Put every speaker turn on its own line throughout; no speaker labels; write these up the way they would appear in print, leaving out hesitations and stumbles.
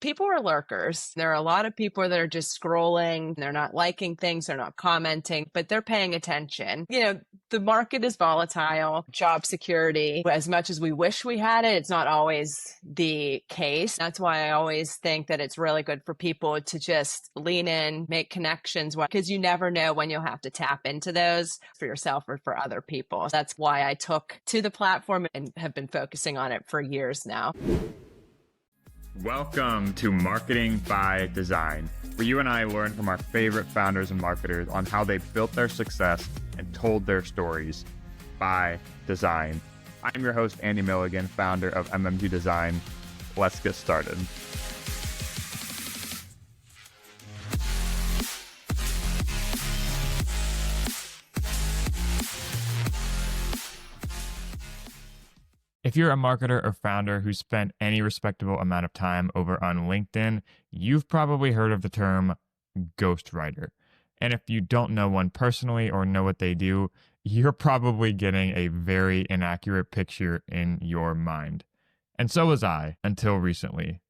People are lurkers. There are a lot of people that are just scrolling. They're not liking things. They're not commenting, but they're paying attention. The market is volatile. Job security, as much as we wish we had it, it's not always the case. That's why I always think that it's really good for people to just lean in, make connections, because you never know when you'll have to tap into those for yourself or for other people. That's why I took to the platform and have been focusing on it for years now.
Welcome to Marketing by Design, where you and I learn from our favorite founders and marketers on how they built their success and told their stories by design. I'm your host, Andy Milligan, founder of MMG Design. Let's get started. If you're a marketer or founder who spent any respectable amount of time over on LinkedIn, you've probably heard of the term ghostwriter. And if you don't know one personally or know what they do, you're probably getting a very inaccurate picture in your mind. And so was I until recently.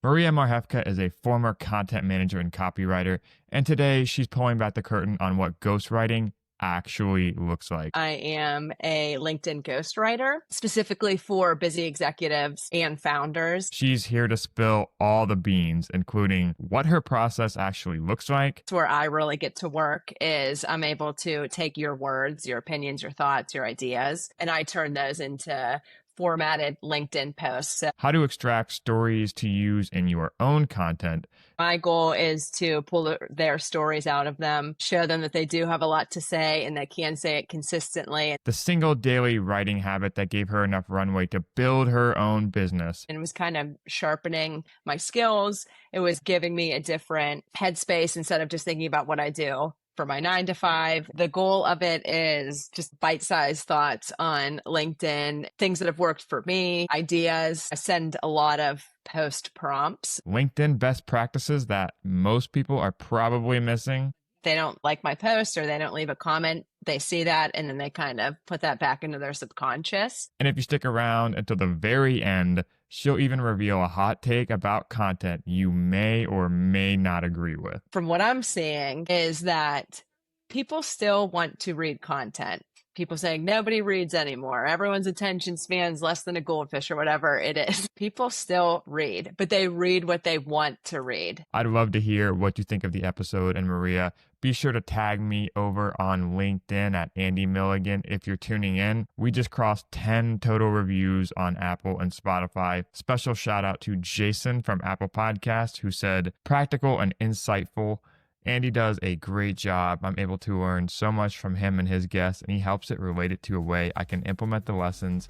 Maria Marchewka is a former content manager and copywriter, and today she's pulling back the curtain on what ghostwriting actually looks like.
I am a LinkedIn ghostwriter, specifically for busy executives and founders.
She's here to spill all the beans, including what her process actually looks like.
It's where I really get to work is I'm able to take your words, your opinions, your thoughts, your ideas, and I turn those into formatted LinkedIn posts.
How to extract stories to use in your own content.
My goal is to pull their stories out of them, show them that they do have a lot to say and they can say it consistently.
The single daily writing habit that gave her enough runway to build her own business.
And it was kind of sharpening my skills. It was giving me a different headspace instead of just thinking about what I do for my 9 to 5. The goal of it is just bite-sized thoughts on LinkedIn, things that have worked for me, ideas. I send a lot of post prompts.
LinkedIn best practices that most people are probably missing.
They don't like my post or they don't leave a comment. They see that and then they kind of put that back into their subconscious.
And if you stick around until the very end, she'll even reveal a hot take about content you may or may not agree with.
From what I'm seeing is that people still want to read content. People saying nobody reads anymore. Everyone's attention span's less than a goldfish or whatever it is. People still read, but they read what they want to read.
I'd love to hear what you think of the episode. And Maria, be sure to tag me over on LinkedIn at Andy Milligan if you're tuning in. We just crossed 10 total reviews on Apple and Spotify. Special shout out to Jason from Apple Podcast who said, practical and insightful. Andy does a great job. I'm able to learn so much from him and his guests, and he helps it relate it to a way I can implement the lessons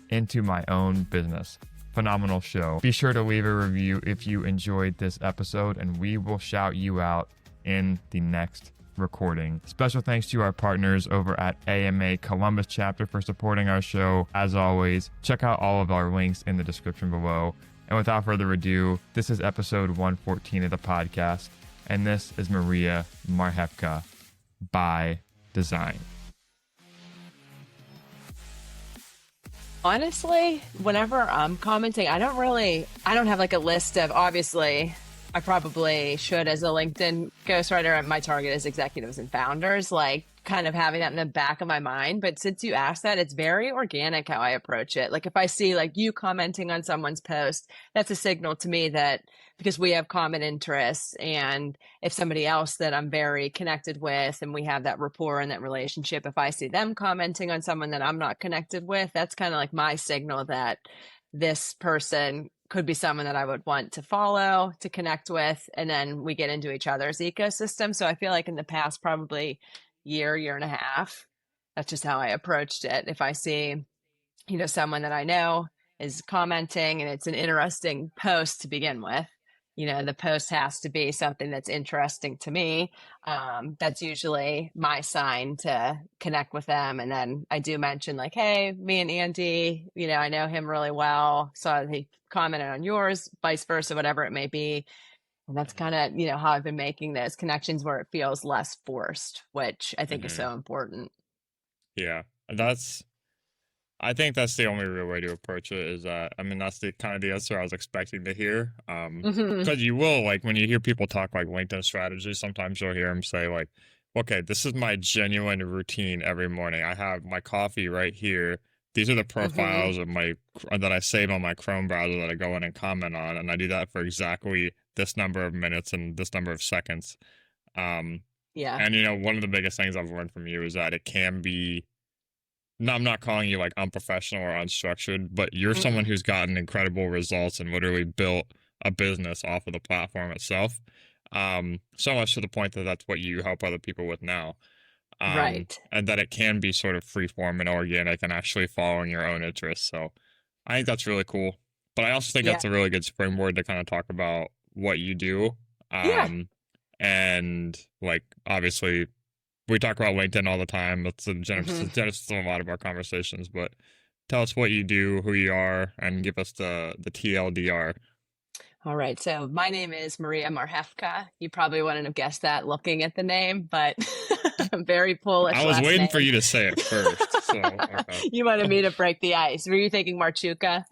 into my own business. Phenomenal show. Be sure to leave a review if you enjoyed this episode, and we will shout you out in the next recording. Special thanks to our partners over at AMA Columbus chapter for supporting our show. As always, check out all of our links in the description below. And without further ado, this is episode 114 of the podcast. And this is Maria Marchewka by Design.
Honestly, whenever I'm commenting, I don't have like a list of, obviously, I probably should as a LinkedIn ghostwriter. My target is executives and founders, like kind of having that in the back of my mind. But since you asked that, it's very organic how I approach it. Like if I see like you commenting on someone's post, that's a signal to me that because we have common interests, and if somebody else that I'm very connected with and we have that rapport and that relationship, if I see them commenting on someone that I'm not connected with, that's kind of like my signal that this person could be someone that I would want to follow, to connect with, and then we get into each other's ecosystem. So I feel like in the past, probably year and a half, that's just how I approached it. If I see, someone that I know is commenting and it's an interesting post to begin with, the post has to be something that's interesting to me. That's usually my sign to connect with them. And then I do mention like, hey, me and Andy, I know him really well. So he commented on yours, vice versa, whatever it may be. And that's kind of, how I've been making those connections where it feels less forced, which I think is so important.
Yeah, I think that's the only real way to approach it is that, I mean, that's the kind of the answer I was expecting to hear.
Hmm.
Because you will, like, when you hear people talk like LinkedIn strategy, sometimes you'll hear them say, like, okay, this is my genuine routine every morning. I have my coffee right here. These are the
Hmm.
profiles of my that I save on my Chrome browser that I go in and comment on, and I do that for exactly this number of minutes and this number of seconds. Um,
Yeah.
and one of the biggest things I've learned from you is that it can be no, I'm not calling you like unprofessional or unstructured, but you're someone
Mm.
who's gotten incredible results and literally built a business off of the platform itself. So much to the point that that's what you help other people with now.
Right.
And that it can be sort of freeform and organic and actually following your own interests. So I think that's really cool. But I also think
Yeah.
that's a really good springboard to kind of talk about what you do.
Yeah.
Um, and like obviously we talk about LinkedIn all the time. That's the
Hmm.
genesis of a lot of our conversations. But tell us what you do, who you are, and give us the TLDR.
All right. So my name is Maria Marchewka. You probably wouldn't have guessed that looking at the name, but very
I
Polish
was
last
waiting for
name.
you to say it first. So okay.
You wanted me to break the ice. Were you thinking Marchewka?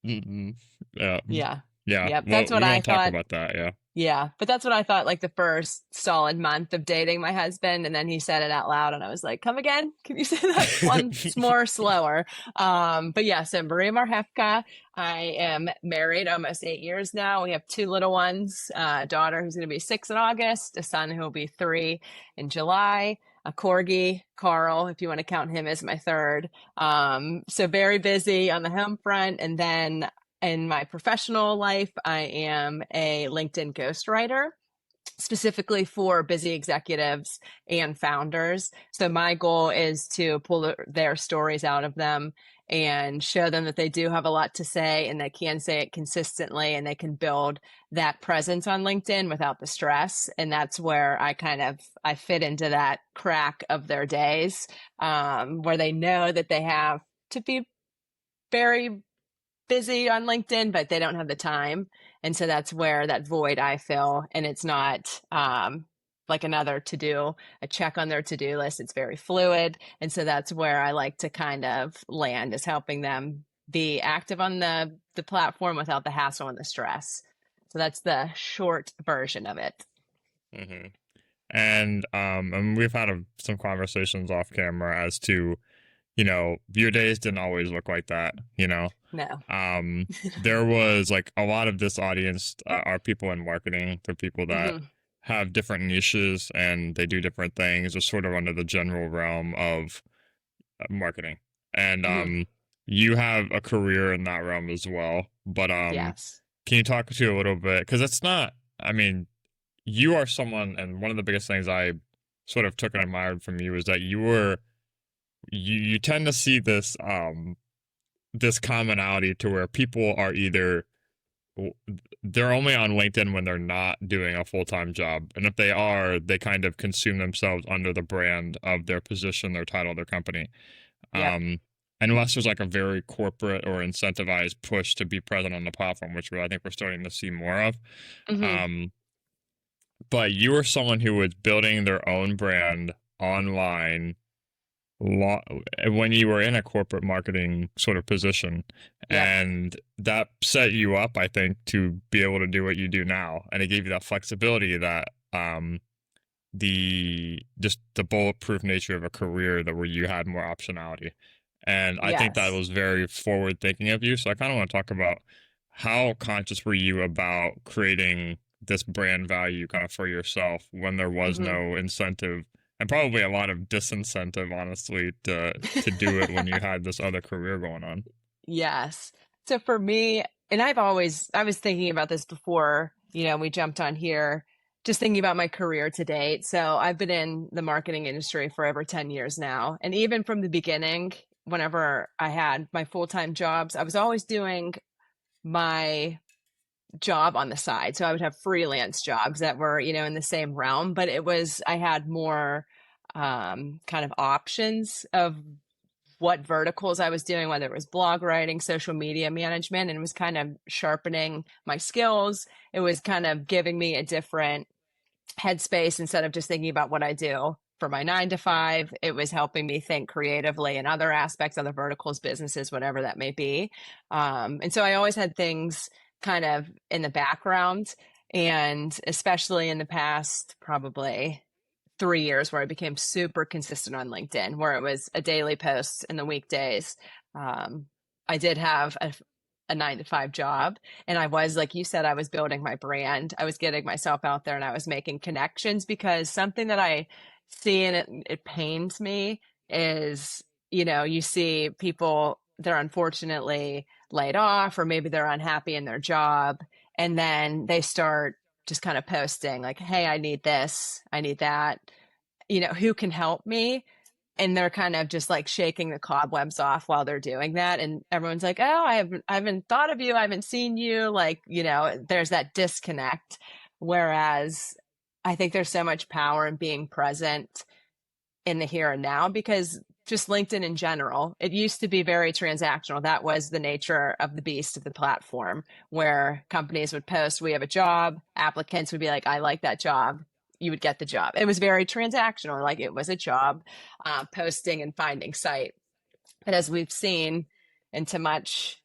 Mm-mm. Yeah,
Yeah.
yeah.
Yep.
Well,
That's what
we
I
won't talk
thought.
about that. Yeah.
Yeah, but that's what I thought like the first solid month of dating my husband. And then he said it out loud, and I was like, come again? Can you say that once more slower? But yeah, so Maria Marchewka. I am married almost 8 years now. We have two little ones, a daughter who's going to be 6 in August, a son who will be 3 in July, a corgi, Carl, if you want to count him as my third. So very busy on the home front. And then in my professional life, I am a LinkedIn ghostwriter, specifically for busy executives and founders. So my goal is to pull their stories out of them and show them that they do have a lot to say and they can say it consistently and they can build that presence on LinkedIn without the stress. And that's where I fit into that crack of their days, where they know that they have to be very busy on LinkedIn, but they don't have the time. And so that's where that void I fill. And it's not like another to do, a check on their to do list. It's very fluid. And so that's where I like to kind of land, is helping them be active on the platform without the hassle and the stress. So that's the short version of it.
hmm and we've had some conversations off camera as to your days didn't always look like that.
No.
Um, there was like a lot of this audience are people in marketing. They're people that
Hmm.
have different niches and they do different things, just sort of under the general realm of marketing. And
Hmm.
you have a career in that realm as well. But
Yes.
can you talk to a little bit? Because it's not. I mean, you are someone, and one of the biggest things I sort of took and admired from you is that you tend to see this commonality to where people are either they're only on LinkedIn when they're not doing a full-time job. And if they are, they kind of consume themselves under the brand of their position, their title, their company.
Yep.
Um, unless there's like a very corporate or incentivized push to be present on the platform, which I think we're starting to see more of.
Hmm.
Um, but you are someone who was building their own brand online when you were in a corporate marketing sort of position,
Yep.
and that set you up, I think, to be able to do what you do now, and it gave you that flexibility, that the just the bulletproof nature of a career, that where you had more optionality. And I think that
Yes.
was very forward thinking of you. So I kind of want to talk about how conscious were you about creating this brand value kind of for yourself when there was
Hmm.
no incentive and probably a lot of disincentive, honestly, to do it when you had this other career going on.
Yes. So for me, and I was thinking about this before, we jumped on here, just thinking about my career to date. So I've been in the marketing industry for over 10 years now. And even from the beginning, whenever I had my full-time jobs, I was always doing my job on the side. So I would have freelance jobs that were, in the same realm, but I had more kind of options of what verticals I was doing, whether it was blog writing, social media management, and it was kind of sharpening my skills. It was kind of giving me a different headspace instead of just thinking about what I do for my 9 to 5. It was helping me think creatively in other aspects, other verticals, businesses, whatever that may be. And so I always had things kind of in the background. And especially in the past, probably 3 years, where I became super consistent on LinkedIn, where it was a daily post in the weekdays. Um, I did have a 9 to 5 job. And I was, like you said, I was building my brand. I was getting myself out there and I was making connections, because something that I see, and it pains me, is, you see people, they're unfortunately laid off, or maybe they're unhappy in their job. And then they start just kind of posting like, hey, I need this, I need that, who can help me? And they're kind of just like shaking the cobwebs off while they're doing that. And everyone's like, oh, I haven't thought of you. I haven't seen you. Like, there's that disconnect. Whereas I think there's so much power in being present in the here and now, because just LinkedIn in general, it used to be very transactional. That was the nature of the beast of the platform, where companies would post, we have a job, applicants would be like, I like that job. You would get the job. It was very transactional, like it was a job posting and finding site. But as we've seen, into much,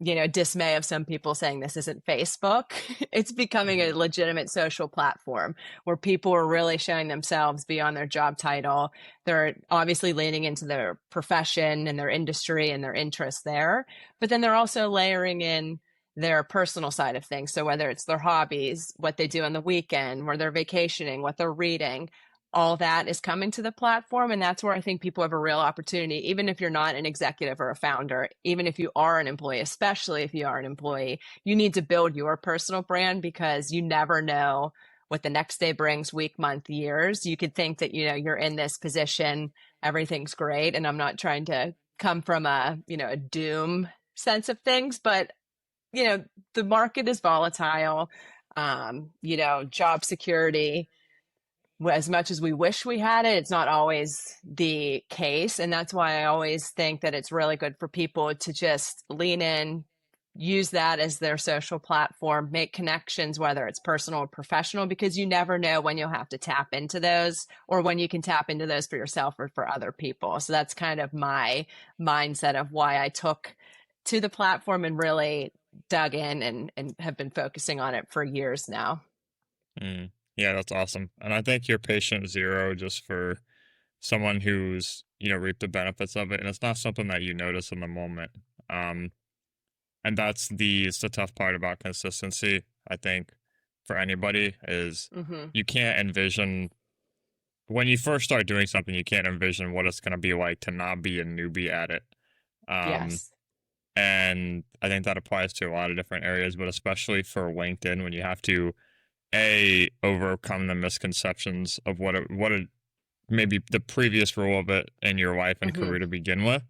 dismay of some people saying this isn't Facebook, it's becoming a legitimate social platform where people are really showing themselves beyond their job title. They're obviously leaning into their profession and their industry and their interests there, but then they're also layering in their personal side of things. So whether it's their hobbies, what they do on the weekend, where they're vacationing, what they're reading, all that is coming to the platform. And that's where I think people have a real opportunity, even if you're not an executive or a founder, even if you are an employee, especially if you are an employee, you need to build your personal brand, because you never know what the next day brings, week, month, years. You could think that, you're in this position, everything's great. And I'm not trying to come from a doom sense of things, but the market is volatile. Job security, as much as we wish we had it, it's not always the case. And that's why I always think that it's really good for people to just lean in, use that as their social platform, make connections, whether it's personal or professional, because you never know when you'll have to tap into those, or when you can tap into those for yourself or for other people. So that's kind of my mindset of why I took to the platform and really dug in and have been focusing on it for years now.
Mm. Yeah, that's awesome. And I think you're patient zero just for someone who's, reaped the benefits of it. And it's not something that you notice in the moment. And it's the tough part about consistency, I think, for anybody, is you can't envision, when you first start doing something, you can't envision what it's going to be like to not be a newbie at it.
Yes.
And I think that applies to a lot of different areas, but especially for LinkedIn, when you have to overcome the misconceptions of what it maybe the previous role of it in your life and career to begin with,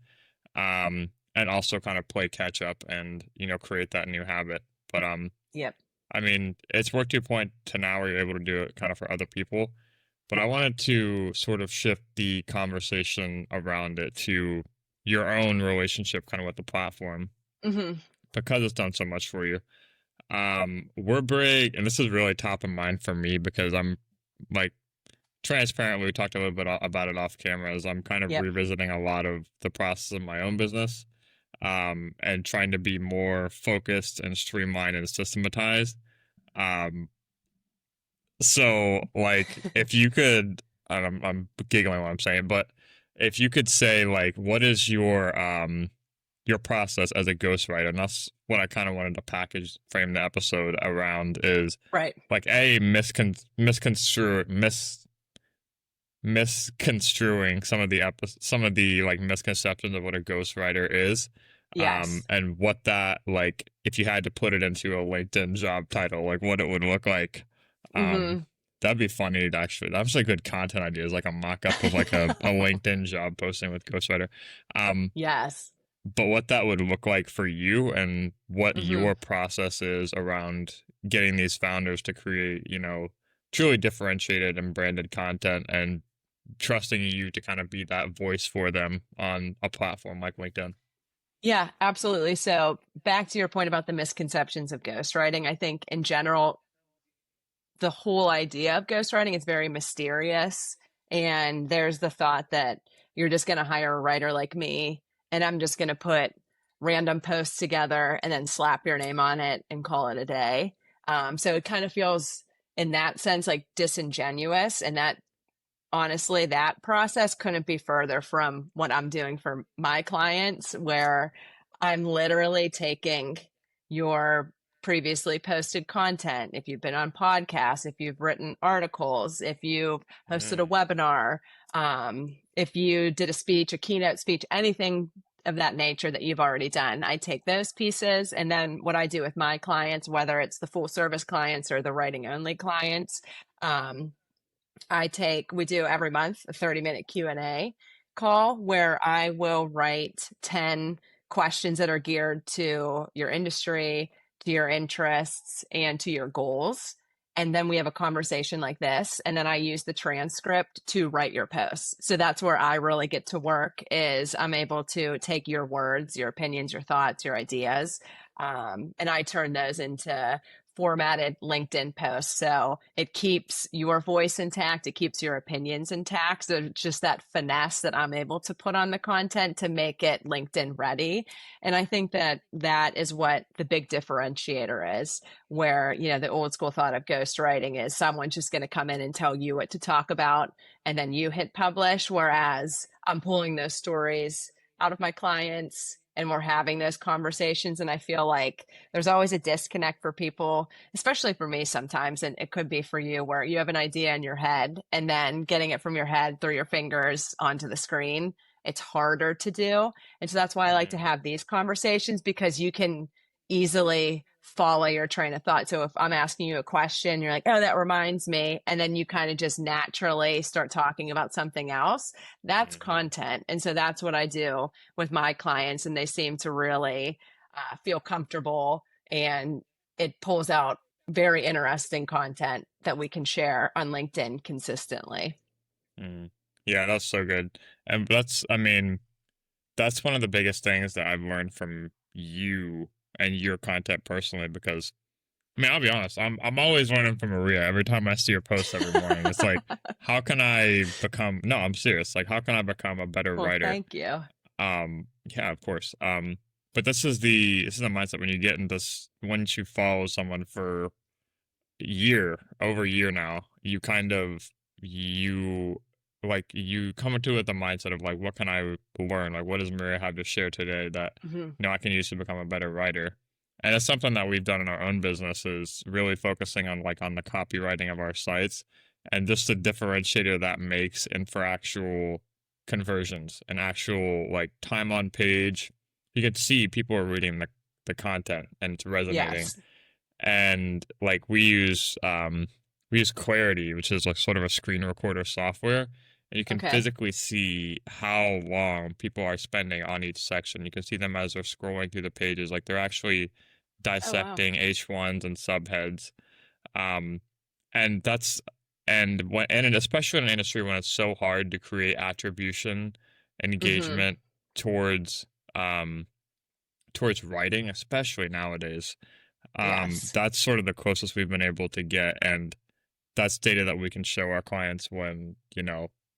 and also kind of play catch up and create that new habit. But
Yep.
I mean, it's worked to a point to now where you're able to do it kind of for other people. But I wanted to sort of shift the conversation around it to your own relationship kind of with the platform, because it's done so much for you. We're big, and this is really top of mind for me, because I'm like, transparently, we talked a little bit about it off camera, as I'm kind of revisiting a lot of the process of my own business, and trying to be more focused and streamlined and systematized. So like, if you could, I'm giggling what I'm saying, but if you could say, like, what is your process as a ghostwriter? And that's what I kind of wanted to frame the episode around, is
right,
like misconstruing some of the like misconceptions of what a ghostwriter is.
yes,
And what that, like, if you had to put it into a LinkedIn job title, like what it would look like. That'd be funny to actually. That's like good content ideas, like a mock-up of like a LinkedIn job posting with ghostwriter.
yes,
But what that would look like for you, and what your process is around getting these founders to create, truly differentiated and branded content, and trusting you to kind of be that voice for them on a platform like LinkedIn.
yeah, absolutely. So back to your point about the misconceptions of ghostwriting, I think in general, the whole idea of ghostwriting is very mysterious. And there's the thought that you're just going to hire a writer like me and I'm just going to put random posts together and then slap your name on it and call it a day. So it kind of feels in that sense like disingenuous. And that honestly, that process couldn't be further from what I'm doing for my clients, where I'm literally taking your previously posted content. If you've been on podcasts, if you've written articles, if you've hosted a
Mm,
webinar, if you did a speech, a keynote speech, anything of that nature that you've already done, I take those pieces. And then what I do with my clients, whether it's the full service clients or the writing only clients, um, we do every month a 30-minute Q&A call where I will write 10 questions that are geared to your industry, to your interests, and to your goals. And then we have a conversation like this, and then I use the transcript to write your posts. So that's where I really get to work, is I'm able to take your words, your opinions, your thoughts, your ideas, and I turn those into formatted LinkedIn posts. So it keeps your voice intact, it keeps your opinions intact. So it's just that finesse that I'm able to put on the content to make it LinkedIn ready. And I think that that is what the big differentiator is, where, the old school thought of ghostwriting is someone just going to come in and tell you what to talk about and then you hit publish. Whereas I'm pulling those stories out of my clients and we're having those conversations. And I feel like there's always a disconnect for people, especially for me sometimes. And it could be for you, where you have an idea in your head and then getting it from your head through your fingers onto the screen. It's harder to do. And so that's why I like to
mm,
have these conversations, because you can easily follow your train of thought. So if I'm asking you a question, you're like, oh, that reminds me. And then you kind of just naturally start talking about something else. That's
mhm,
content. And so that's what I do with my clients. And they seem to really feel comfortable, and it pulls out very interesting content that we can share on LinkedIn consistently.
mm. Yeah, that's so good. And I mean, that's one of the biggest things that I've learned from you and your content personally, because I mean, I'll be honest, I'm always learning from Maria every time I see her post every morning. It's like, how can I become, no, I'm serious. Like, how can I become a better
Well,
writer?
thank you.
Yeah, of course. But this is the mindset when you get in this, once you follow someone for a year, over a year now, you you come into it with the mindset of like, what can I learn? Like, what does Maria have to share today that,
Hmm.
I can use to become a better writer? And it's something that we've done in our own business, is really focusing on on the copywriting of our sites and just the differentiator that makes and for actual conversions and actual like time on page. You can see people are reading the content and it's resonating.
Yes.
And like we use Clarity, which is like sort of a screen recorder software, and you can
Okay.
physically see how long people are spending on each section. You can see them as they're scrolling through the pages, like they're actually
Oh, wow.
dissecting H1s and subheads. Um, and that's and especially in an industry when it's so hard to create attribution and
Hmm.
engagement towards um towards writing, especially nowadays.
Yes.
That's sort of the closest we've been able to get, and that's data that we can show our clients when,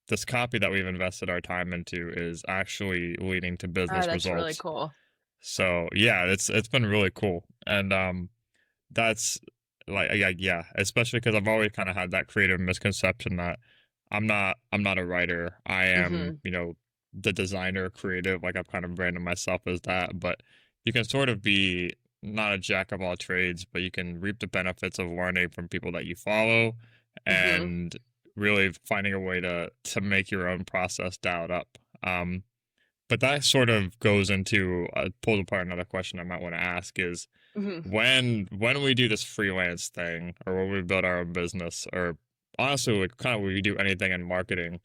this copy that we've invested our time into is actually leading to
Oh,
business
that's really
results.
cool.
So yeah, it's been really cool. And that's like yeah, especially because I've always kind of had that creative misconception that I'm not a writer. I am,
Hmm.
the designer creative, like I've kind of branded myself as that, but you can sort of be not a jack of all trades, but you can reap the benefits of learning from people that you follow
Hmm.
and really finding a way to make your own process dialed up. But that sort of goes into pulls apart another question I might want to ask is
Hmm.
when we do this freelance thing or when we build our own business or honestly like kind of when we do anything in marketing,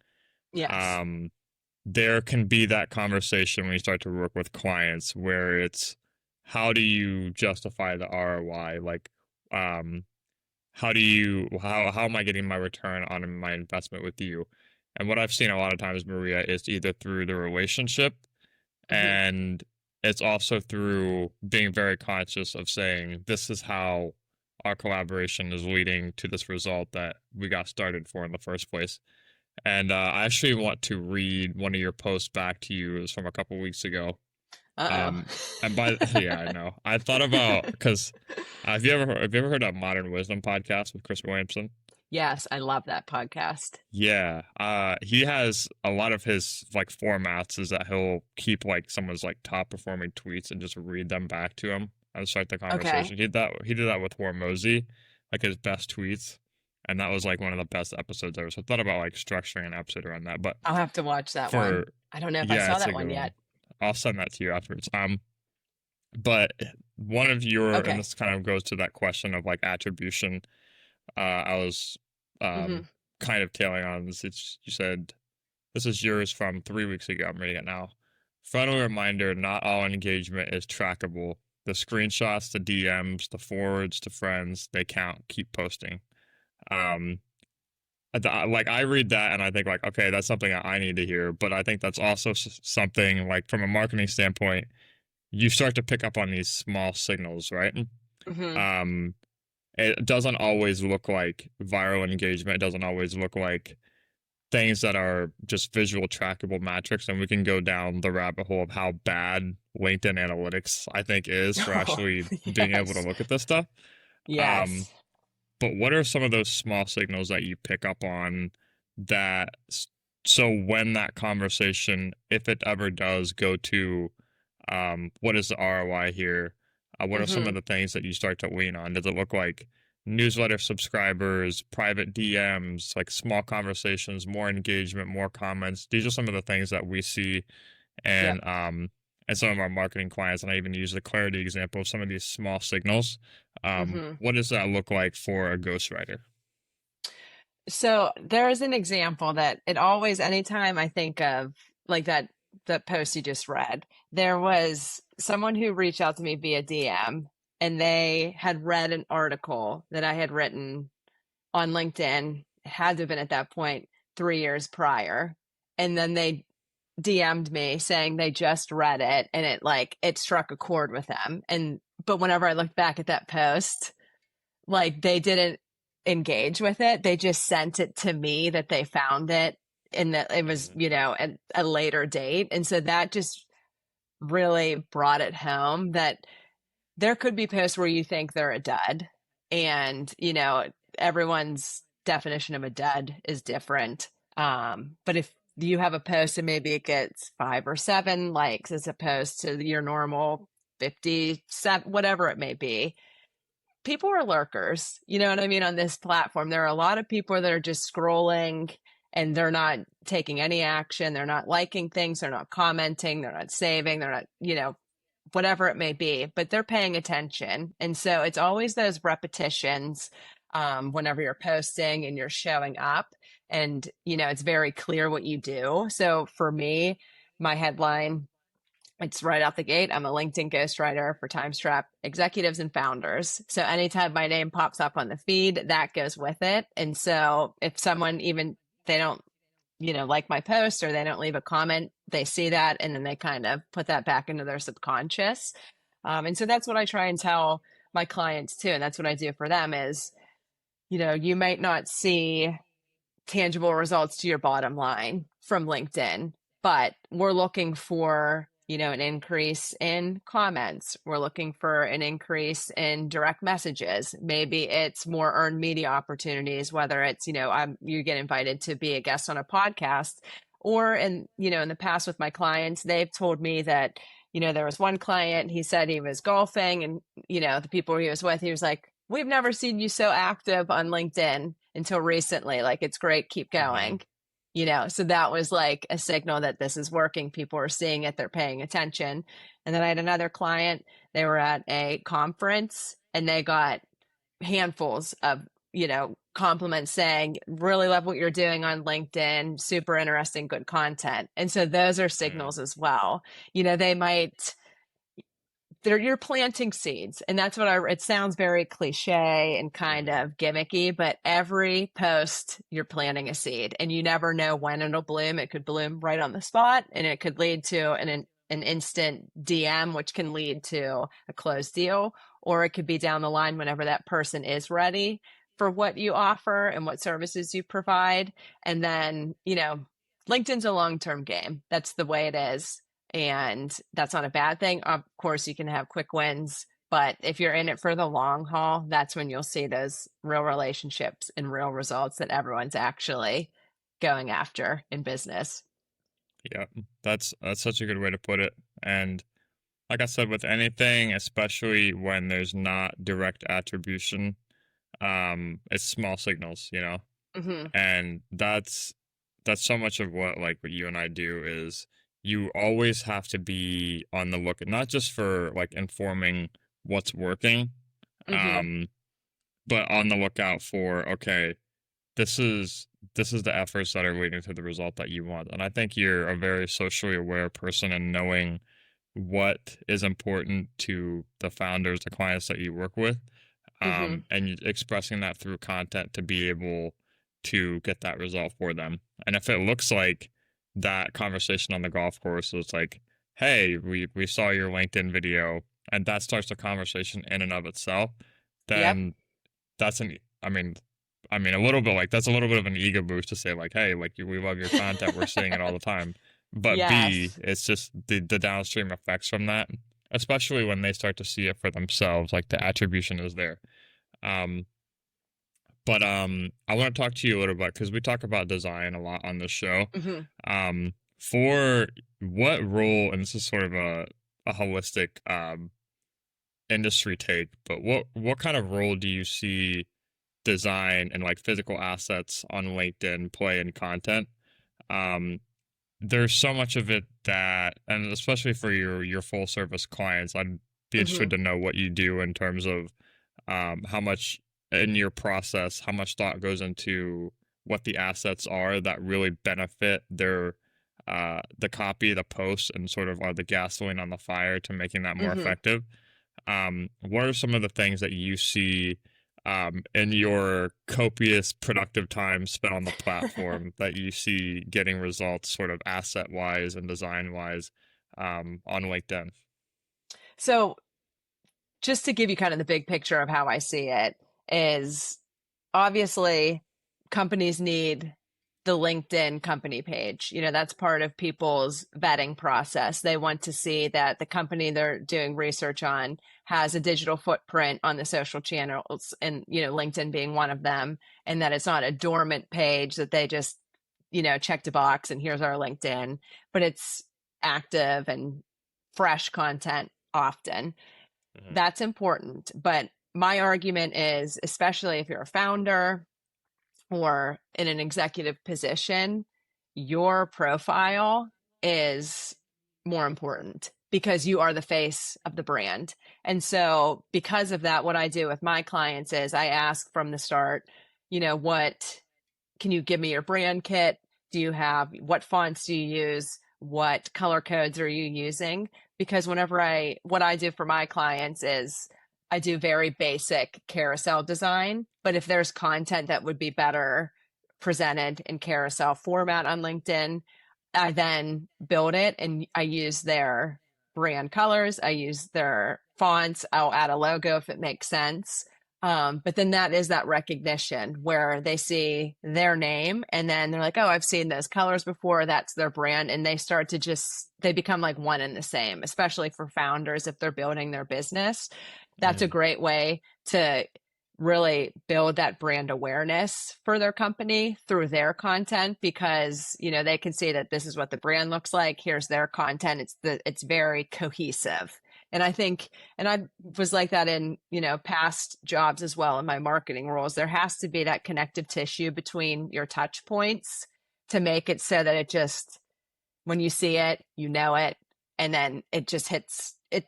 Yes.
um, there can be that conversation when you start to work with clients where it's how do you justify the ROI? Like, um, how am I getting my return on my investment with you? And what I've seen a lot of times, Maria, is either through the relationship
Hmm.
and it's also through being very conscious of saying, this is how our collaboration is leading to this result that we got started for in the first place.
And I actually want to read one of your posts back to you. It was from a couple weeks ago.
Uh-oh.
Um, and by yeah, I know. I thought about because have you ever heard of Modern Wisdom podcast with Chris Williamson?
Yes, I love that podcast.
Yeah, he has a lot of his like formats is that he'll keep like someone's like top performing tweets and just read them back to him and start the
Okay.
conversation. He did that with Hormozy, like his best tweets, and that was like one of the best episodes ever. So I thought about like structuring an episode around that. But
I'll have to watch that one.
for
I don't know if I
yeah,
saw
it's
that
a good
one
one.
yet.
I'll send that to you afterwards. But one of your and
Okay.
this kind of goes to that question of like attribution. I was
Hmm.
kind of tailing on this. You said this is yours from 3 weeks ago. I'm reading it now. Friendly reminder: not all engagement is trackable. The screenshots, the DMs, the forwards to friends, they count. Keep posting. Um, like I read that and I think like, okay, that's something I need to hear. But I think that's also something like from a marketing standpoint, you start to pick up on these small signals, right?
Hmm.
Um, it doesn't always look like viral engagement. It doesn't always look like things that are just visual trackable metrics. And we can go down the rabbit hole of how bad LinkedIn analytics, I think, is for
Oh,
actually being able to
yes.
look at this stuff. Um,
Yes.
but what are some of those small signals that you pick up on that so when that conversation, if it ever does go to what is the ROI here? What are some of
Hmm.
the things that you start to lean on? Does it look like newsletter subscribers, private DMs, like small conversations, more engagement, more comments? These are some of the things that we see
Yep.
and some of our marketing clients, and I even use the clarity example of some of these small signals.
Hmm.
What does that look like for a ghostwriter?
So there is an example that it always, anytime I think of like that post you just read, there was someone who reached out to me via DM and they had read an article that I had written on LinkedIn. It had to have been at that point 3 years prior. And then they DM'd me saying they just read it and it struck a chord with them. And but whenever I looked back at that post, like they didn't engage with it. They just sent it to me that they found it and that it was,
Mhm.
at a later date. And so that just really brought it home that there could be posts where you think they're a dud. And, everyone's definition of a dud is different. But if you have a post and maybe it gets 5 or 7 likes as opposed to your normal 57, whatever it may be, people are lurkers. You know what I mean? On this platform, there are a lot of people that are just scrolling and they're not taking any action. They're not liking things. They're not commenting. They're not saving. They're not, whatever it may be, but they're paying attention. And so it's always those repetitions whenever you're posting and you're showing up. And, it's very clear what you do. So for me, my headline, it's right out the gate. I'm a LinkedIn ghostwriter for TimeStrap executives and founders. So anytime my name pops up on the feed, that goes with it. And so if someone even they don't, like my post or they don't leave a comment, they see that and then they kind of put that back into their subconscious. And so that's what I try and tell my clients too. And that's what I do for them is, you might not see tangible results to your bottom line from LinkedIn, but we're looking for, an increase in comments. We're looking for an increase in direct messages. Maybe it's more earned media opportunities, whether it's, you get invited to be a guest on a podcast or in the past with my clients, they've told me that, there was one client, he said he was golfing and, the people he was with, he was like, we've never seen you so active on LinkedIn until recently. Like, it's great. Keep
Hmm.
going. So that was like a signal that this is working. People are seeing it. They're paying attention. And then I had another client. They were at a conference and they got handfuls of, compliments saying, really love what you're doing on LinkedIn. Super interesting, good content. And so those are
Yeah.
signals as well. They might you're planting seeds, and that's what it sounds very cliche and kind
Hmm.
of gimmicky, but every post you're planting a seed and you never know when it'll bloom. It could bloom right on the spot and it could lead to an instant DM, which can lead to a closed deal, or it could be down the line whenever that person is ready. for what you offer and what services you provide. And then, LinkedIn's a long-term game. That's the way it is. And that's not a bad thing. Of course, you can have quick wins, but if you're in it for the long haul, that's when you'll see those real relationships and real results that everyone's actually going after in business.
Yeah, that's such a good way to put it. And like I said, with anything, especially when there's not direct attribution, it's small signals,
Hmm.
and that's so much of what you and I do is you always have to be on the lookout, not just for like informing what's working,
Hmm.
um, but on the lookout for, okay, this is the efforts that are leading to the result that you want. And I think you're a very socially aware person and knowing what is important to the founders, the clients that you work with,
Hmm.
and expressing that through content to be able to get that result for them. And if it looks like that conversation on the golf course, so it's like, hey, we saw your LinkedIn video, and that starts the conversation in and of itself,
Yep.
then that's an, I mean, a little bit like that's a little bit of an ego boost to say like, hey, like we love your content, we're seeing it all the time. But B,
Yes.
it's just the downstream effects from that, especially when they start to see it for themselves, like the attribution is there. Um, but I want to talk to you a little bit because we talk about design a lot on this show.
Hmm.
For what role, and this is sort of a holistic industry take, but what kind of role do you see design and like physical assets on LinkedIn play in content? Um, there's so much of it that, and especially for your full service clients, I'd be interested
Hmm.
to know what you do in terms of how much in your process, how much thought goes into what the assets are that really benefit the copy, the post, and sort of are the gasoline on the fire to making that more
Hmm.
effective. What are some of the things that you see in your copious productive time spent on the platform that you see getting results sort of asset wise and design wise on LinkedIn?
So, just to give you kind of the big picture of how I see it, is obviously companies need the LinkedIn company page. That's part of people's vetting process. They want to see that the company they're doing research on has a digital footprint on the social channels, and, LinkedIn being one of them, and that it's not a dormant page that they just, checked a box and here's our LinkedIn, but it's active and fresh content often.
Hmm.
That's important. But my argument is, especially if you're a founder or in an executive position, your profile is more important because you are the face of the brand. And so, because of that, what I do with my clients is I ask from the start, what can you give me your brand kit? Do you have what fonts do you use? What color codes are you using? Because what I do for my clients is I do very basic carousel design, but if there's content that would be better presented in carousel format on LinkedIn, I then build it and I use their brand colors, I use their fonts, I'll add a logo if it makes sense. But then that is that recognition where they see their name and then they're like, oh, I've seen those colors before. That's their brand. And they become like one and the same, especially for founders if they're building their business. That's a
Mm,
great way to really build that brand awareness for their company through their content because they can see that this is what the brand looks like, here's their content, it's very cohesive. And I think, and I was like that in past jobs as well in my marketing roles, there has to be that connective tissue between your touch points to make it so that it just, when you see it, it, and then it just hits it,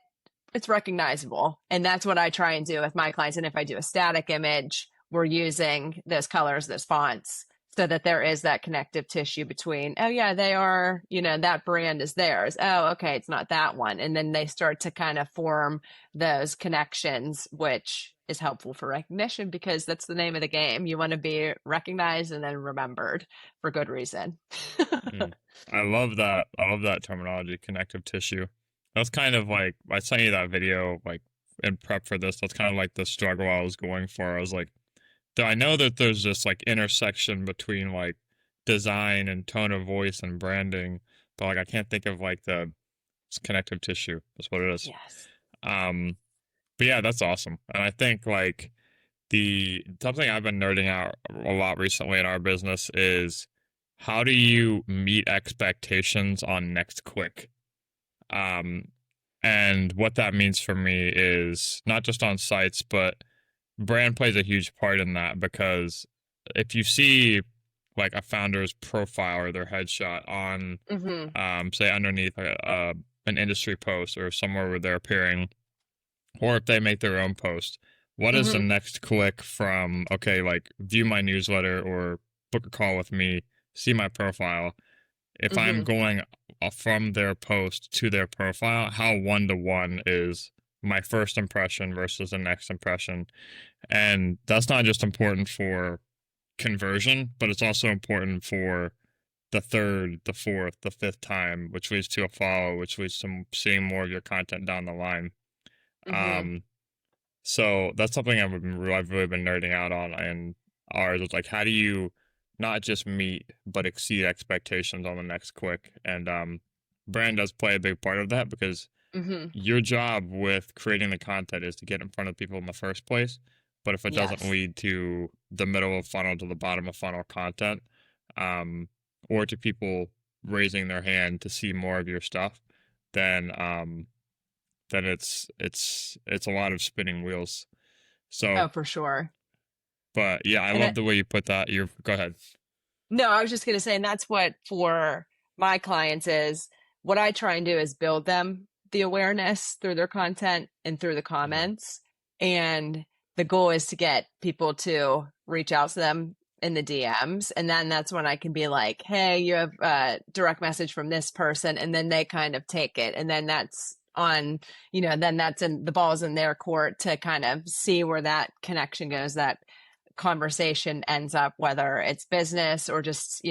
it's recognizable. And that's what I try and do with my clients. And if I do a static image, we're using those colors, those fonts, so that there is that connective tissue between, oh yeah, they are, that brand is theirs. Oh, okay, it's not that one. And then they start to kind of form those connections, which is helpful for recognition because that's the name of the game. You want to be recognized and then remembered for good reason.
mm. I love that. I love that terminology, connective tissue. That's kind of like I sent you that video like in prep for this. That's kind of like the struggle I was going for. I was like, I know that there's this like intersection between like design and tone of voice and branding, but like I can't think of like the it's connective tissue. That's what it is.
Yes.
Um, but yeah, that's awesome. And I think like the something I've been nerding out a lot recently in our business is how do you meet expectations on next quick? Um, and what that means for me is not just on sites, but brand plays a huge part in that because if you see like a founder's profile or their headshot on,
Mm-hmm.
say underneath an industry post or somewhere where they're appearing, or if they make their own post, what is the
Mm-hmm.
next click from, okay, like view my newsletter or book a call with me, see my profile? If I'm
Mm-hmm.
going from their post to their profile, how one to one is my first impression versus the next impression? And that's not just important for conversion, but it's also important for the third, the fourth, the fifth time, which leads to a follow, which leads to seeing more of your content down the line.
Mm-hmm.
Um, so that's something I've really been nerding out on, and ours is like, how do you not just meet but exceed expectations on the next click? And brand does play a big part of that because
Mm-hmm.
your job with creating the content is to get in front of people in the first place. But if it doesn't
Yes.
lead to the middle of funnel to the bottom of funnel content, um, or to people raising their hand to see more of your stuff, then it's a lot of spinning wheels. So,
Oh, for sure.
but yeah, I
And
love the way you put that. You go ahead.
no, I was just going to say, and that's what for my clients is what I try and do is build them the awareness through their content and through the
Mhm.
comments. And the goal is to get people to reach out to them in the DMs. And then that's when I can be like, hey, you have a direct message from this person. And then they kind of take it. And then that's on, then that's in the ball's in their court to kind of see where that connection goes, that conversation ends up, whether it's business or just,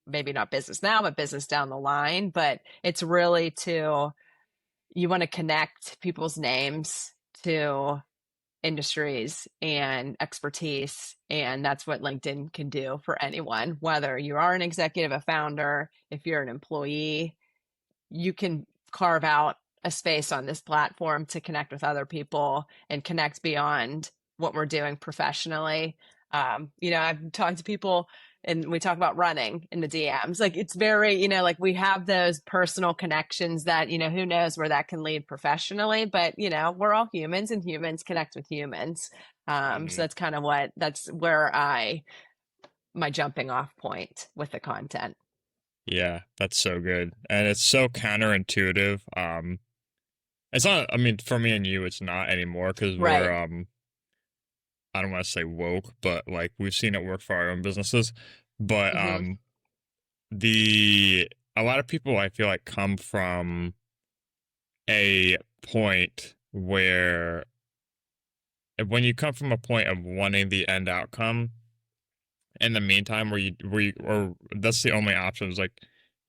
maybe not business now, but business down the line. But it's really you want to connect people's names to industries and expertise. And that's what LinkedIn can do for anyone, whether you are an executive, a founder, if you're an employee, you can carve out a space on this platform to connect with other people and connect beyond what we're doing professionally. I've talked to people and we talk about running in the DMs. Like it's very, like we have those personal connections that, who knows where that can lead professionally, but we're all humans and humans connect with humans. So
Mhm.
that's where my jumping off point with the content.
Yeah, that's so good, and it's so counterintuitive. It's not. I mean, for me and you, it's not anymore because we're
Right.
I don't want to say woke, but like we've seen it work for our own businesses. But
Mm-hmm.
the a lot of people I feel like come from a point where when you come from a point of wanting the end outcome, in the meantime, or that's the only option is like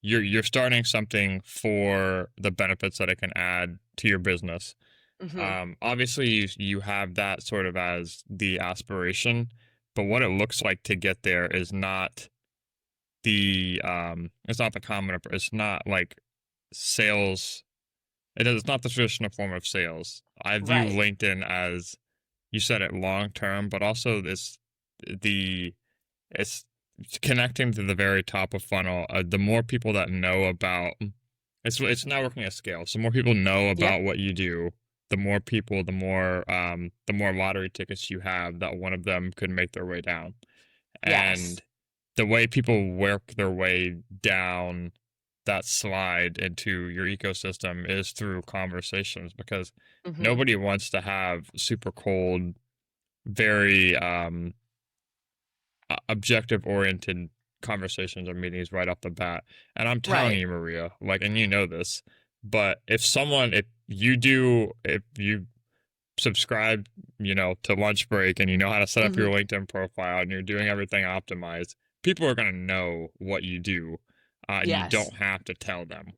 you're starting something for the benefits that it can add to your business.
Mm-hmm.
Obviously, you have that sort of as the aspiration, but what it looks like to get there is not it's not the common, it's not like sales. It's not the traditional form of sales. I view
Right.
LinkedIn as you said it long term, but also the it's connecting to the very top of funnel. The more people that know about it's networking at scale. So more people know
Yep.
about what you do, the more people, the more lottery tickets you have that one of them could make their way down.
Yes.
And the way people work their way down that slide into your ecosystem is through conversations because
Mm-hmm.
nobody wants to have super cold, very objective oriented conversations or meetings right off the bat. And I'm telling
Right.
you, Maria, like, and you know this, but if you subscribe, to lunch break and you know how to set up
Mm-hmm.
your LinkedIn profile and you're doing everything optimized, people are going to know what you do. And you
Yes.
don't have to tell them.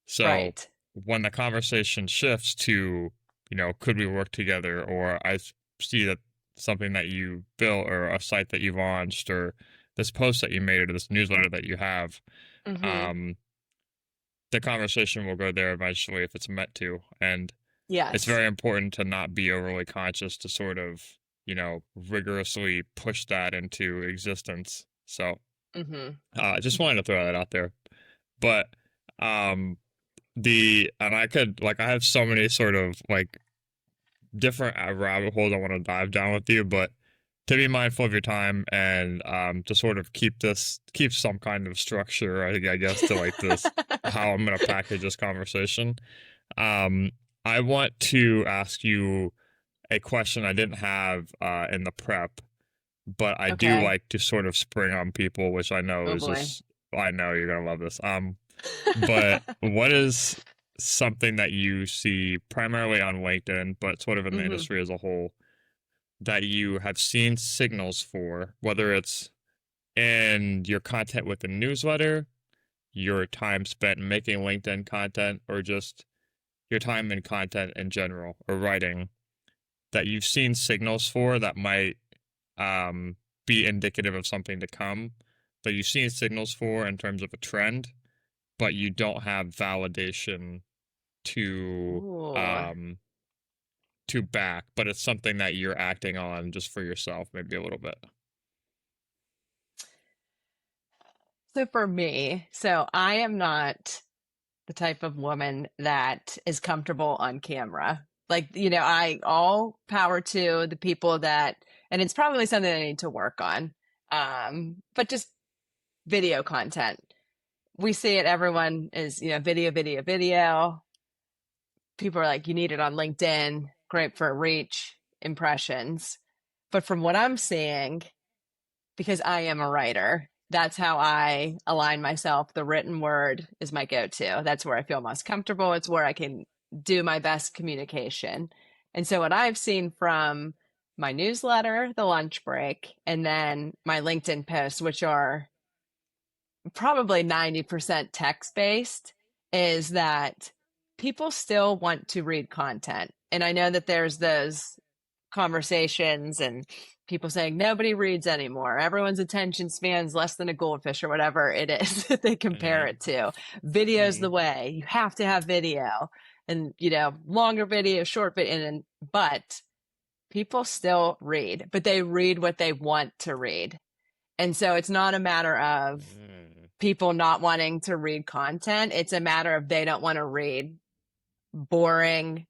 So
Right.
when the conversation shifts to, could we work together? Or I see that something that you built or a site that you launched or this post that you made or this newsletter that you have,
Mm-hmm.
um, the conversation will go there eventually if it's meant to. And it's
Yes.
very important to not be overly conscious to sort of, rigorously push that into existence. So
Mm-hmm.
I just wanted to throw that out there. But um, and I could, like, I have so many sort of like different rabbit holes I want to dive down with you, but to be mindful of your time and to sort of keep some kind of structure, I guess, to like this, how I'm going to package this conversation. Um, I want to ask you a question I didn't have in the prep, but I do
Okay.
like to sort of spring on people, which I know
Oh
is
boy.
just, I know you're going to love this. But what is something that you see primarily on LinkedIn, but sort of in the
Mm-hmm.
industry as a whole, that you have seen signals for, whether it's in your content with the newsletter, your time spent making LinkedIn content, or just your time in content in general or writing, that you've seen signals for that might be indicative of something to come, that you've seen signals for in terms of a trend, but you don't have validation to
Ooh.
um to back, but it's something that you're acting on just for yourself, maybe a little bit.
So for me, so I am not the type of woman that is comfortable on camera. Like, I all power to the people that, and it's probably something I need to work on. But just video content. We see it, everyone is, video, video, video. People are like, you need it on LinkedIn, great for reach, impressions. But from what I'm seeing, because I am a writer, that's how I align myself. The written word is my go to. That's where I feel most comfortable. It's where I can do my best communication. And so, what I've seen from my newsletter, the lunch break, and then my LinkedIn posts, which are probably 90% text based, is that people still want to read content. And I know that there's those conversations and people saying nobody reads anymore. Everyone's attention span's less than a goldfish or whatever it is that they compare
Mm-hmm.
it to. Video's the
Mm-hmm.
way. You have to have video and, longer video, short video. But people still read, but they read what they want to read. And so it's not a matter of people not wanting to read content. It's a matter of they don't want to read boring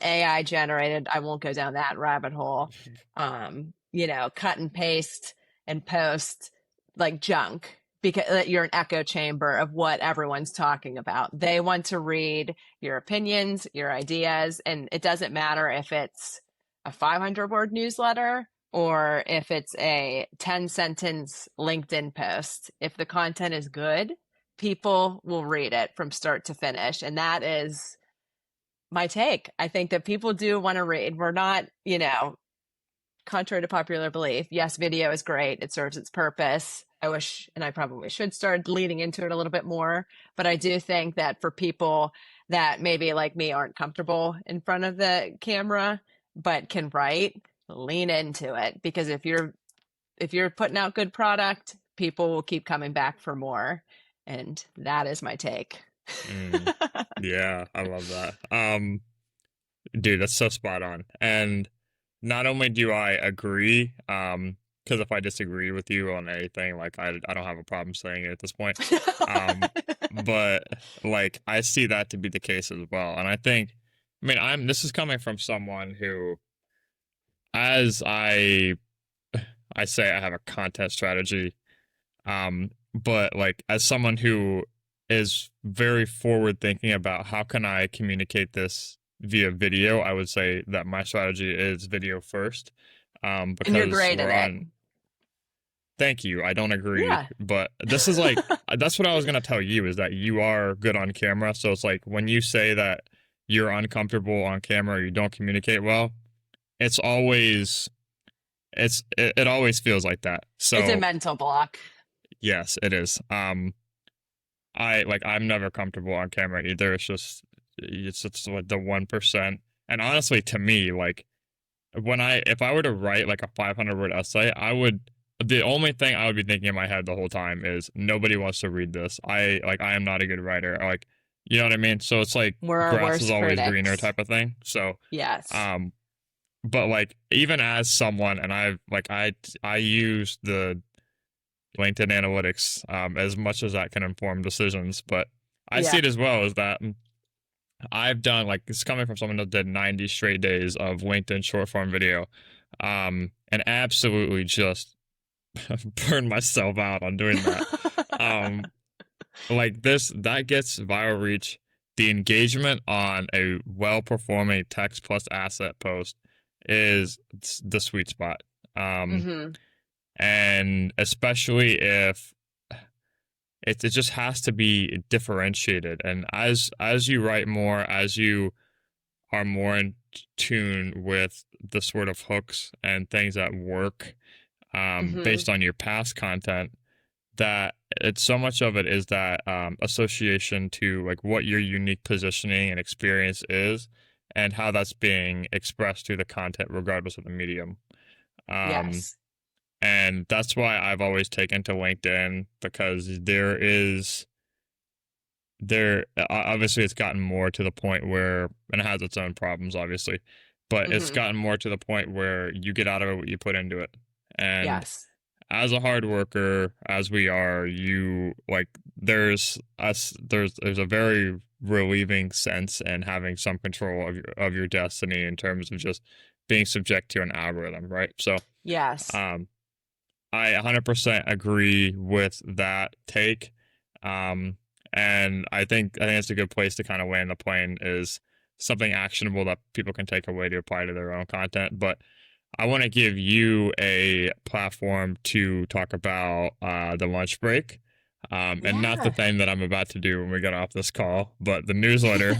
AI generated. I won't go down that rabbit hole. Cut and paste and post like junk because you're an echo chamber of what everyone's talking about. They want to read your opinions, your ideas, and it doesn't matter if it's a 500-word newsletter or if it's a 10-sentence LinkedIn post. If the content is good, people will read it from start to finish. And that is my take. I think that people do want to read. We're not, contrary to popular belief, yes, video is great. It serves its purpose. I wish, and I probably should start leaning into it a little bit more. But I do think that for people that maybe like me aren't comfortable in front of the camera, but can write, lean into it. Because if you're putting out good product, people will keep coming back for more. And that is my take.
Mm. Yeah, I love that. Dude, that's so spot on. And not only do I agree, because if I disagree with you on anything, like I don't have a problem saying it at this point. Um, but like I see that to be the case as well. And I mean, this is coming from someone who, as I say I have a content strategy, but like as someone who is very forward thinking about how can I communicate this via video, I would say that my strategy is video first.
And you're
Because
great
we're
at it.
on. Thank you. I don't agree,
Yeah.
but this is like that's what I was gonna tell you is that you are good on camera. So it's like when you say that you're uncomfortable on camera or you don't communicate well, it's always it always feels like that.
It's a
So
mental block.
yes, it is. I'm never comfortable on camera either. It's just like the 1%. And honestly, to me, like if I were to write like a 500 word essay, the only thing I would be thinking in my head the whole time is nobody wants to read this. I am not a good writer. Like, you know what I mean? So it's like
We're our
grass is
worst
always greener
critics.
type of thing. So,
Yes.
but like even as someone, and I use the LinkedIn analytics as much as that can inform decisions, but I see
Yeah.
it as well as that I've done like it's coming from someone that did 90 straight days of LinkedIn short form video, and absolutely just burned myself out on doing that. Um, like this, that gets viral reach. The engagement on a well performing text plus asset post is the sweet spot. Um,
hmm
and especially if it just has to be differentiated. And as you write more, as you are more in tune with the sort of hooks and things that work
hmm
based on your past content, that it's so much of it is that association to like what your unique positioning and experience is and how that's being expressed through the content regardless of the medium. Um,
Yes.
and that's why I've always taken to LinkedIn, because there obviously it's gotten more to the point where, and it has its own problems obviously, but it's
hmm
gotten more to the point where you get out of it what you put into it. And
Yes.
as a hard worker as we are, you like there's a very relieving sense in having some control of your destiny in terms of just being subject to an algorithm, right? So
Yes.
um I 100% agree with that take. Um, and I think it's a good place to kind of land the plane is something actionable that people can take away to apply to their own content. But I want to give you a platform to talk about the lunch break. And not the
Yeah.
thing that I'm about to do when we get off this call, but the newsletter.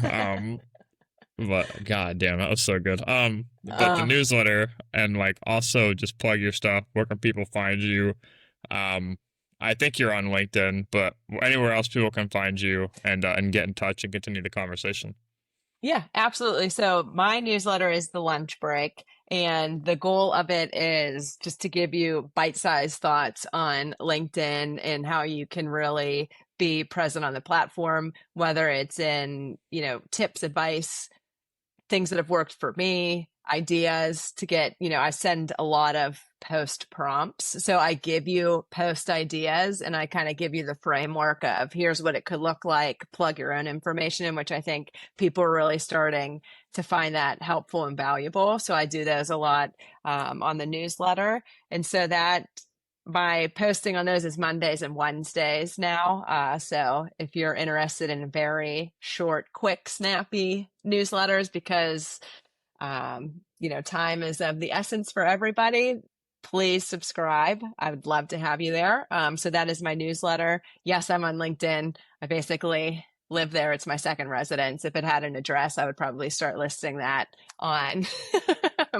But god damn, that was so good. But the
Oh,
newsletter, and like also just plug your stuff. Where can people find you? Um, I think you're on LinkedIn, but anywhere else people can find you and get in touch and continue the conversation.
yeah, absolutely. So my newsletter is the lunch break, and the goal of it is just to give you bite-sized thoughts on LinkedIn and how you can really be present on the platform, whether it's in, tips, advice, things that have worked for me, ideas to get, I send a lot of post prompts. So I give you post ideas and I kind of give you the framework of here's what it could look like, plug your own information in, which I think people are really starting to find that helpful and valuable. So I do those a lot on the newsletter. And so that my posting on those is Mondays and Wednesdays now. So if you're interested in very short, quick, snappy newsletters, because time is of the essence for everybody, please subscribe. I would love to have you there. So that is my newsletter. Yes, I'm on LinkedIn. I basically live there. It's my second residence. If it had an address, I would probably start listing that on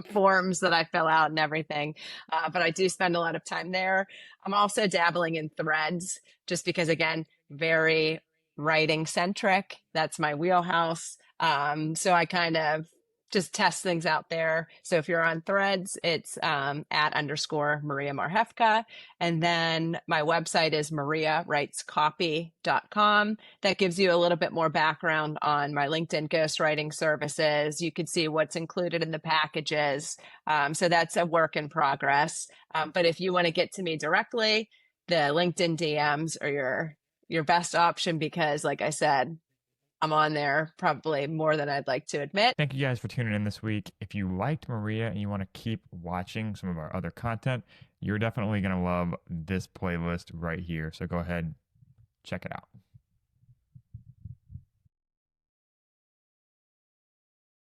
forms that I fill out and everything. But I do spend a lot of time there. I'm also dabbling in Threads just because, again, very writing centric. That's my wheelhouse. So I kind of just test things out there. So if you're on Threads, it's @_ Maria Marchewka. And then my website is mariawritescopy.com. That gives you a little bit more background on my LinkedIn ghostwriting services. You can see what's included in the packages. So that's a work in progress. But if you want to get to me directly, the LinkedIn DMs are your best option because, like I said, I'm on there probably more than I'd like to admit.
Thank you guys for tuning in this week. If you liked Maria and you want to keep watching some of our other content, you're definitely going to love this playlist right here. So go ahead, check it out.